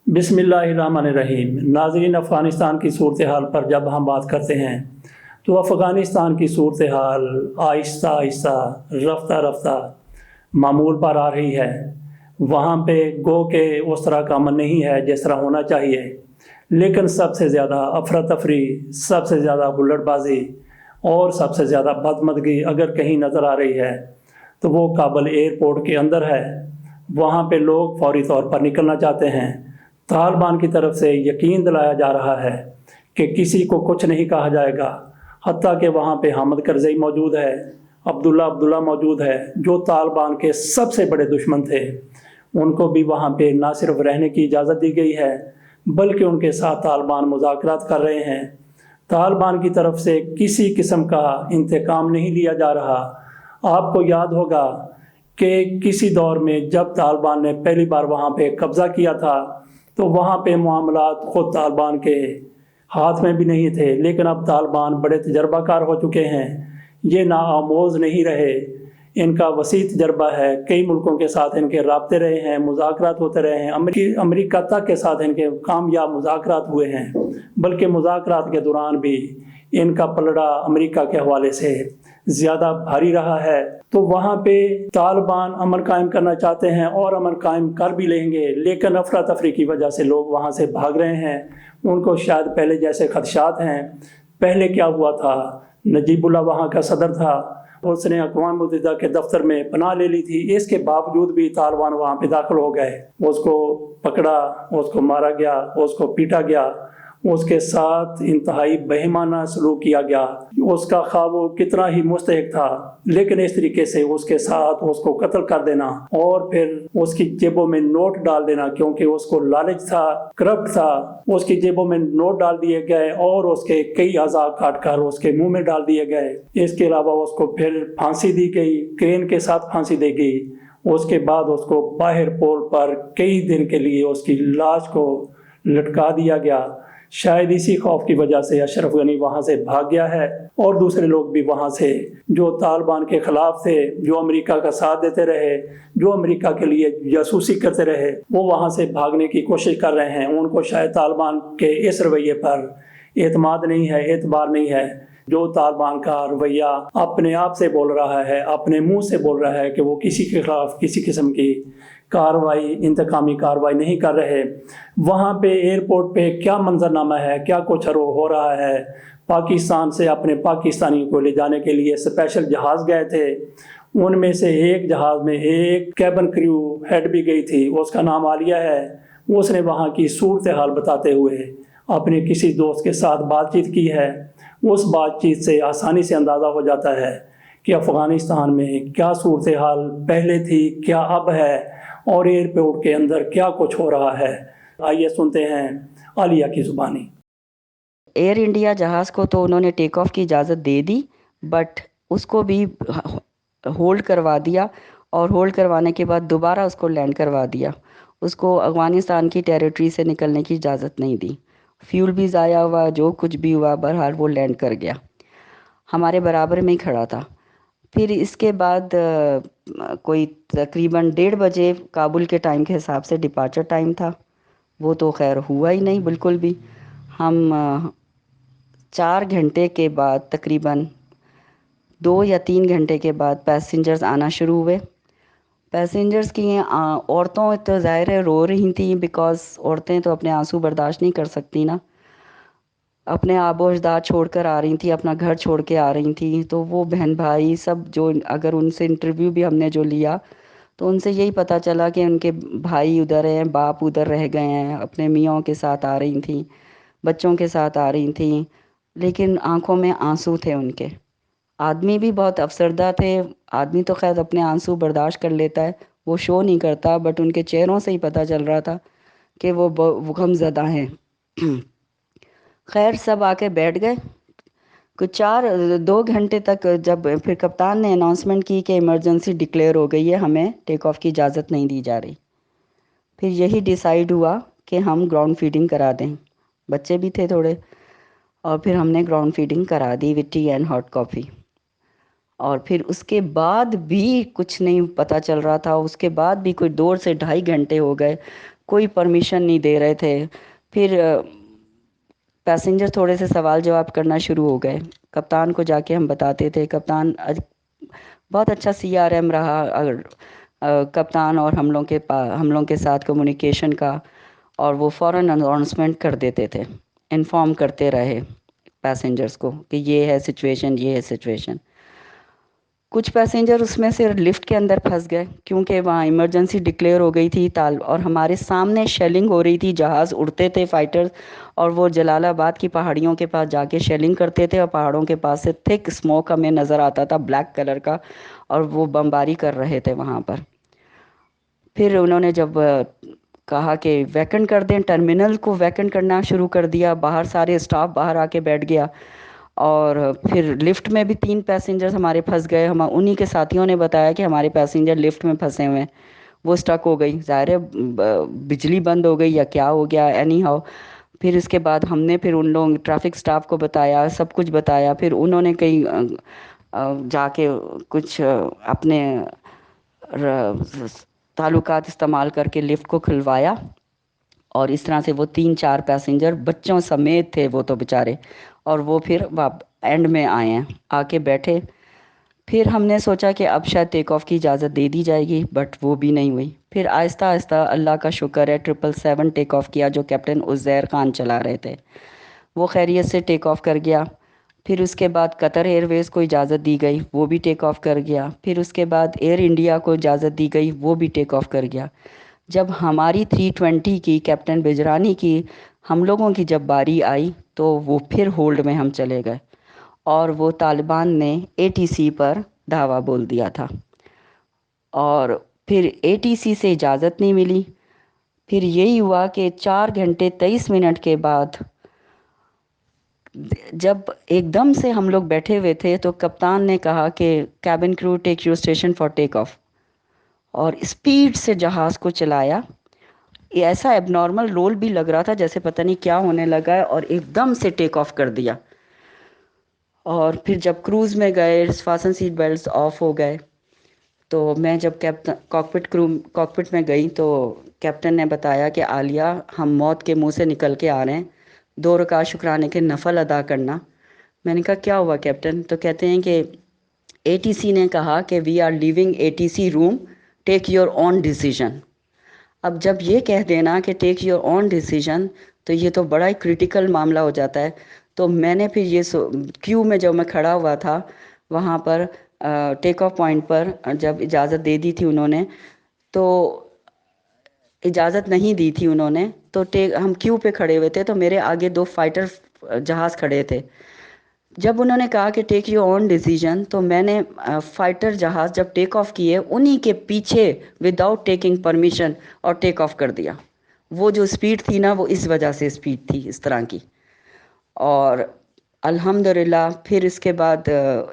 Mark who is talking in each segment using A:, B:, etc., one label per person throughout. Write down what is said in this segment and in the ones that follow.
A: बिस्मिल्लाहिर्रहमानिर्रहीम। नाज़रीन, अफ़गानिस्तान की सूरत हाल पर जब हम बात करते हैं तो अफ़गानिस्तान की सूरत हाल आहिस्ता आहिस्ता रफ्ता रफ्ता मामूल पर आ रही है। वहाँ पे गो के उस तरह का अमन नहीं है जिस तरह होना चाहिए, लेकिन सबसे ज़्यादा अफरा तफरी, सबसे ज़्यादा हुल्लड़बाजी और सबसे ज़्यादा बदमदगी अगर कहीं नज़र आ रही है तो वो काबुल एयरपोर्ट के अंदर है। वहाँ पे लोग फौरी तौर पर निकलना चाहते हैं। तालिबान की तरफ से यकीन दिलाया जा रहा है कि किसी को कुछ नहीं कहा जाएगा, हत्ता कि वहाँ पे हामिद करज़ई मौजूद है, अब्दुल्ला मौजूद है, जो तालिबान के सबसे बड़े दुश्मन थे। उनको भी वहाँ पे ना सिर्फ रहने की इजाज़त दी गई है, बल्कि उनके साथ तालिबान मुज़ाकरात कर रहे हैं। तालिबान की तरफ से किसी किस्म का इंतकाम नहीं लिया जा रहा। आपको याद होगा कि किसी दौर में जब तालिबान ने पहली बार वहाँ पे कब्ज़ा किया था तो वहाँ पे मामलात ख़ुद तालिबान के हाथ में भी नहीं थे, लेकिन अब तालिबान बड़े तजर्बाकार हो चुके हैं। ये नाआमोज़ नहीं रहे, इनका वसी तजर्बा है। कई मुल्कों के साथ इनके राब्ते रहे हैं, मुज़ाकरात होते रहे हैं। अमेरिका तक के साथ इनके कामयाब मुज़ाकरात हुए हैं, बल्कि मुज़ाकरात के दौरान भी इनका पलड़ा अमेरिका के हवाले से ज़्यादा भारी रहा है। तो वहाँ पे तालिबान अमन कायम करना चाहते हैं और अमन कायम कर भी लेंगे, लेकिन अफरा तफरी की वजह से लोग वहाँ से भाग रहे हैं। उनको शायद पहले जैसे खदशात हैं। पहले क्या हुआ था, नजीबुल्लाह वहाँ का सदर था, उसने अक़वाम मुत्तहिदा के दफ्तर में पनाह ले ली थी। इसके बावजूद भी तालिबान वहाँ पे दाखिल हो गए। उसको पकड़ा, उसको मारा गया, उसको पीटा गया, उसके साथ इंतहाई बेईमाना सलूक किया गया। उसका खा वो कितना ही मुस्तहिक था, लेकिन इस तरीके से उसके साथ उसको कत्ल कर देना और फिर उसकी जेबों में नोट डाल देना, क्योंकि उसको लालच था, करप्ट था। उसकी जेबों में नोट डाल दिए गए और उसके कई अज़ा काट कर उसके मुंह में डाल दिए गए। इसके अलावा उसको फिर फांसी दी गई, क्रेन के साथ फांसी दी गई। उसके बाद उसको बाहर पोल पर कई दिन के लिए उसकी लाश को लटका दिया गया। शायद इसी खौफ की वजह से अशरफ गनी वहाँ से भाग गया है और दूसरे लोग भी वहाँ से जो तालिबान के ख़िलाफ़ थे, जो अमेरिका का साथ देते रहे, जो अमेरिका के लिए जासूसी करते रहे, वो वहाँ से भागने की कोशिश कर रहे हैं। उनको शायद तालिबान के इस रवैये पर एतमाद नहीं है, एतबार नहीं है। जो तालिबान का रवैया अपने आप से बोल रहा है, अपने मुंह से बोल रहा है कि वो किसी के खिलाफ किसी किस्म की कार्रवाई, इंतकामी कार्रवाई नहीं कर रहे। वहाँ पे एयरपोर्ट पे क्या मंजरनामा है, क्या कुछ हो रहा है। पाकिस्तान से अपने पाकिस्तानियों को ले जाने के लिए स्पेशल जहाज़ गए थे। उनमें से एक जहाज़ में एक कैबिन क्रू हेड भी गई थी, उसका नाम आलिया है। उसने वहाँ की सूरत हाल बताते हुए अपने किसी दोस्त के साथ बातचीत की है। उस बातचीत से आसानी से अंदाज़ा हो जाता है कि अफ़गानिस्तान में क्या सूरत हाल पहले थी, क्या अब है, और एयरपोर्ट के अंदर क्या कुछ हो रहा है। आइए सुनते हैं आलिया की ज़ुबानी।
B: एयर इंडिया जहाज़ को तो उन्होंने टेक ऑफ की इजाज़त दे दी, बट उसको भी होल्ड करवा दिया और होल्ड करवाने के बाद दोबारा उसको लैंड करवा दिया। उसको अफ़गानिस्तान की टेरिटरी से निकलने की इजाज़त नहीं दी। फ्यूल भी ज़ाया हुआ, जो कुछ भी हुआ, बहरहाल वो लैंड कर गया, हमारे बराबर में ही खड़ा था। फिर इसके बाद कोई तकरीबन 1:30 बजे काबुल के टाइम के हिसाब से डिपार्चर टाइम था। वो तो खैर हुआ ही नहीं बिल्कुल भी। हम 4 घंटे के बाद, तकरीबन 2 या 3 घंटे के बाद पैसेंजर्स आना शुरू हुए। पैसेंजर्स की औरतों तो ज़ाहिर है रो रही थी, बिकॉज़ औरतें तो अपने आंसू बर्दाश्त नहीं कर सकती ना। अपने आबो अजदाद छोड़ कर आ रही थी, अपना घर छोड़ के आ रही थी। तो वो बहन भाई सब, जो अगर उनसे इंटरव्यू भी हमने जो लिया तो उनसे यही पता चला कि उनके भाई उधर हैं, बाप उधर रह गए हैं, अपने मियाँ के साथ आ रही थी, बच्चों के साथ आ रही थी, लेकिन आंखों में आंसू थे उनके। आदमी भी बहुत अफसरदा थे। आदमी तो खैर अपने आंसू बर्दाश्त कर लेता है, वो शो नहीं करता, बट उनके चेहरों से ही पता चल रहा था कि वो गमज़दा हैं। खैर सब आके बैठ गए। कुछ 2 घंटे तक, जब फिर कप्तान ने अनाउंसमेंट की कि इमरजेंसी डिक्लेयर हो गई है, हमें टेक ऑफ की इजाज़त नहीं दी जा रही, फिर यही डिसाइड हुआ कि हम ग्राउंड फीडिंग करा दें। बच्चे भी थे थोड़े, और फिर हमने ग्राउंड फीडिंग करा दी with tea and hot coffee. और फिर उसके बाद भी कुछ नहीं पता चल रहा था। उसके बाद भी कोई 2 से ढाई घंटे हो गए, کوئی پرمیشن نہیں دے رہے تھے. پھر پیسنجر تھوڑے سے سوال جواب کرنا شروع ہو گئے. کپتان کو جا کے ہم بتاتے تھے. کپتان بہت اچھا CRM رہا. کپتان اور ہم لوگوں کے ساتھ کمیونیکیشن کا, اور وہ فوراً اناؤنسمنٹ کر دیتے تھے, انفارم کرتے رہے پیسنجرز کو کہ یہ ہے سچویشن, یہ ہے سچویشن. کچھ پیسنجر اس میں سے لفٹ کے اندر پھنس گئے کیونکہ وہاں ایمرجنسی ڈکلیئر ہو گئی تھی, اور ہمارے سامنے شیلنگ ہو رہی تھی, جہاز اڑتے تھے فائٹر, اور وہ جلال آباد کی پہاڑیوں کے پاس جا کے شیلنگ کرتے تھے, اور پہاڑوں کے پاس سے تھک اسموک ہمیں نظر آتا تھا بلیک کلر کا, اور وہ بمباری کر رہے تھے وہاں پر. پھر انہوں نے جب کہا کہ ویکنٹ کر دیں, ٹرمینل کو ویکنٹ کرنا شروع کر دیا. باہر سارے اسٹاف باہر آ کے بیٹھ گیا, اور پھر لفٹ میں بھی 3 پیسنجرز ہمارے پھنس گئے. انہی کے ساتھیوں نے بتایا کہ ہمارے پیسنجر لفٹ میں پھنسے ہوئے ہیں. وہ اسٹک ہو گئی, ظاہر ہے بجلی بند ہو گئی یا کیا ہو گیا, اینی ہاؤ. پھر اس کے بعد ہم نے پھر ان لوگ ٹریفک اسٹاف کو بتایا, سب کچھ بتایا. پھر انہوں نے کئی جا کے کچھ اپنے تعلقات استعمال کر کے لفٹ کو کھلوایا, اور اس طرح سے وہ 3-4 پیسنجر بچوں سمیت تھے وہ تو بیچارے, اور وہ پھر اینڈ میں آئے ہیں, آ کے بیٹھے. پھر ہم نے سوچا کہ اب شاید ٹیک آف کی اجازت دے دی جائے گی, بٹ وہ بھی نہیں ہوئی. پھر آہستہ آہستہ اللہ کا شکر ہے 777 ٹیک آف کیا, جو کیپٹن عزیر خان چلا رہے تھے. وہ خیریت سے ٹیک آف کر گیا. پھر اس کے بعد قطر ایئر ویز کو اجازت دی گئی, وہ بھی ٹیک آف کر گیا. پھر اس کے بعد ایئر انڈیا کو اجازت دی گئی, وہ بھی ٹیک آف کر گیا. جب ہماری 320 کی کیپٹن بجرانی کی ہم لوگوں کی جب باری آئی تو وہ پھر ہولڈ میں ہم چلے گئے, اور وہ طالبان نے ATC پر دھاوا بول دیا تھا, اور پھر ATC سے اجازت نہیں ملی. پھر یہی ہوا کہ 4 گھنٹے 23 منٹ کے بعد جب ایک دم سے ہم لوگ بیٹھے ہوئے تھے تو کپتان نے کہا کہ کیبن کرو take your station for take of, اور اسپیڈ سے جہاز کو چلایا. یہ ایسا ایب نارمل رول بھی لگ رہا تھا جیسے پتہ نہیں کیا ہونے لگا ہے, اور ایک دم سے ٹیک آف کر دیا. اور پھر جب کروز میں گئے, فاسن سیٹ بیلٹس آف ہو گئے, تو میں جب کاکپٹ میں گئی تو کیپٹن نے بتایا کہ عالیہ ہم موت کے منہ سے نکل کے آ رہے ہیں, 2 رکعت شکرانے کے نفل ادا کرنا. میں نے کہا کیا ہوا کیپٹن؟ تو کہتے ہیں کہ ATC نے کہا کہ we are leaving ATC room, take your own decision. اب جب یہ کہہ دینا کہ ٹیک یور اون ڈیسیژن, تو یہ تو بڑا ہی کریٹیکل معاملہ ہو جاتا ہے. تو میں نے پھر یہ کیو میں جب میں کھڑا ہوا تھا وہاں پر ٹیک آف پوائنٹ پر, جب اجازت دے دی تھی انہوں نے, تو اجازت نہیں دی تھی انہوں نے, تو ہم کیو پہ کھڑے ہوئے تھے, تو میرے آگے 2 فائٹر جہاز کھڑے تھے. جب انہوں نے کہا کہ ٹیک یور اون ڈیسیژن, تو میں نے فائٹر جہاز جب ٹیک آف کیے انہی کے پیچھے وداؤٹ ٹیکنگ پرمیشن اور ٹیک آف کر دیا. وہ جو اسپیڈ تھی نا, وہ اس وجہ سے اسپیڈ تھی اس طرح کی. اور الحمدللہ پھر اس کے بعد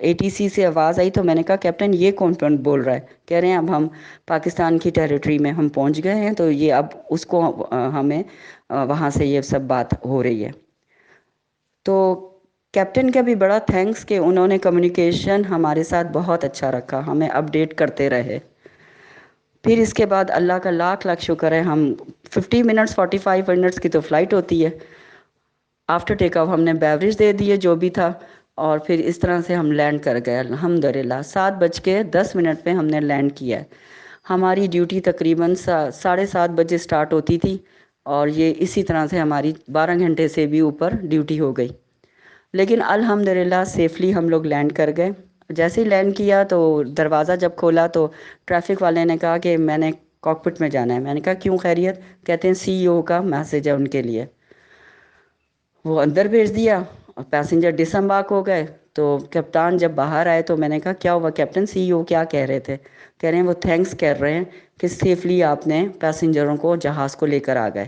B: ATC سے آواز آئی, تو میں نے کہا کیپٹن یہ کون بول رہا ہے؟ کہہ رہے ہیں اب ہم پاکستان کی ٹیریٹری میں ہم پہنچ گئے ہیں, تو یہ اب اس کو ہمیں وہاں سے یہ سب بات ہو رہی ہے. تو کیپٹن کا بھی بڑا تھینکس کہ انہوں نے کمیونیکیشن ہمارے ساتھ بہت اچھا رکھا, ہمیں اپڈیٹ کرتے رہے. پھر اس کے بعد اللہ کا لاکھ لاکھ شکر ہے, ہم 50 منٹس 45 منٹس کی تو فلائٹ ہوتی ہے. آفٹر ٹیک آف ہم نے بیوریج دے دیے جو بھی تھا, اور پھر اس طرح سے ہم لینڈ کر گئے الحمدللہ. 7:10 پہ ہم نے لینڈ کیا ہے. ہماری ڈیوٹی تقریباً 7:30 بجے سٹارٹ ہوتی تھی, اور یہ اسی طرح سے ہماری 12 گھنٹے سے بھی اوپر ڈیوٹی ہو گئی. لیکن الحمدللہ سیفلی ہم لوگ لینڈ کر گئے. جیسے ہی لینڈ کیا تو دروازہ جب کھولا تو ٹریفک والے نے کہا کہ میں نے کاکپٹ میں جانا ہے. میں نے کہا کیوں خیریت؟ کہتے ہیں CEO کا میسج ہے ان کے لیے. وہ اندر بھیج دیا, اور پیسنجر ڈس امبارک ہو گئے. تو کپتان جب باہر آئے تو میں نے کہا کیا ہوا کیپٹن؟ CEO کیا کہہ رہے تھے؟ کہہ رہے ہیں وہ تھینکس کر رہے ہیں کہ سیفلی آپ نے پیسنجروں کو جہاز کو لے کر آ گئے,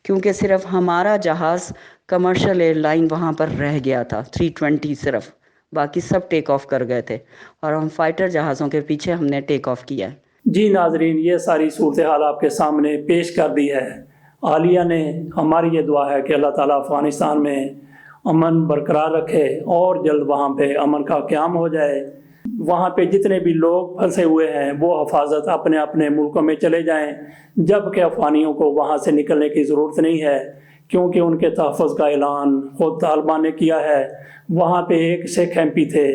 B: کیونکہ صرف ہمارا جہاز کمرشل ایئر لائن وہاں پر رہ گیا تھا 320 صرف, باقی سب ٹیک آف کر گئے تھے, اور ہم فائٹر جہازوں کے پیچھے ہم نے ٹیک آف کیا ہے.
A: جی ناظرین, یہ ساری صورتحال آپ کے سامنے پیش کر دی ہے. عالیہ نے ہماری یہ دعا ہے کہ اللہ تعالیٰ افغانستان میں امن برقرار رکھے اور جلد وہاں پہ امن کا قیام ہو جائے. वहाँ पे जितने भी लोग फंसे हुए हैं वो हिफाजत अपने अपने मुल्कों में चले जाएं, जबकि अफ़गानियों को वहाँ से निकलने की ज़रूरत नहीं है, क्योंकि उनके तहफ़्फ़ुज़ का ऐलान ख़ुद तालिबान ने किया है। वहाँ पे एक सिख MP थे,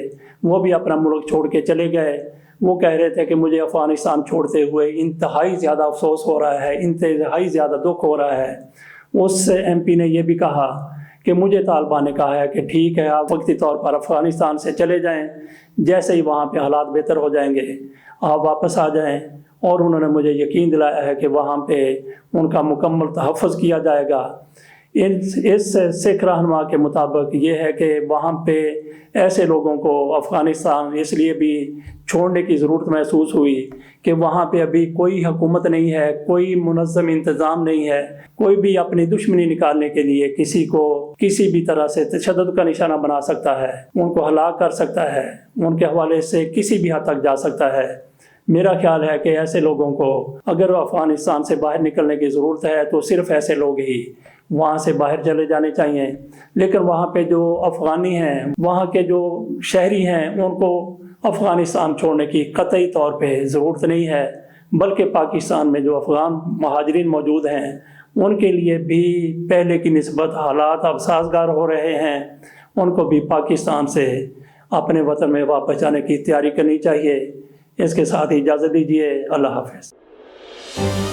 A: वो भी अपना मुल्क छोड़ के चले गए। वो कह रहे थे कि मुझे अफ़गानिस्तान छोड़ते हुए इंतहाई ज़्यादा अफसोस हो रहा है, इंतहाई ज़्यादा दुख हो रहा है। उस MP ने यह भी कहा कि मुझे तालिबान ने कहा है कि ठीक है, आप वक्ती तौर पर अफ़गानिस्तान से चले जाएं, जैसे ही वहाँ पे हालात बेहतर हो जाएंगे आप वापस आ जाएं। और उन्होंने मुझे यकीन दिलाया है कि वहाँ पे उनका मुकम्मल तहफ़्फ़ुज़ किया जाएगा। इस सिख रहनुमा के मुताबिक ये है कि वहाँ पे ऐसे लोगों को अफ़गानिस्तान इसलिए भी छोड़ने की ज़रूरत महसूस हुई कि वहाँ पे अभी कोई हुकूमत नहीं है, कोई मुनज़्ज़म इंतज़ाम नहीं है, कोई भी अपनी दुश्मनी निकालने के लिए किसी को किसी भी तरह से तशद्दुद का निशाना बना सकता है, उनको हलाक कर सकता है, उनके हवाले से किसी भी हद तक जा सकता है। मेरा ख्याल है कि ऐसे लोगों को अगर अफ़गानिस्तान से बाहर निकलने की ज़रूरत है तो सिर्फ़ ऐसे लोग ही वहाँ से बाहर चले जाने चाहिए। लेकिन वहाँ पे जो अफ़गानी हैं, वहाँ के जो शहरी हैं, उनको अफ़गानिस्तान छोड़ने की कतई तौर पे ज़रूरत नहीं है, बल्कि पाकिस्तान में जो अफ़गान महाजरीन मौजूद हैं उनके लिए भी पहले की निस्बत हालात अब साज़गार हो रहे हैं। उनको भी पाकिस्तान से अपने वतन में वापस जाने की तैयारी करनी चाहिए। इसके साथ ही इजाज़त दीजिए। अल्लाह हाफ़िज़।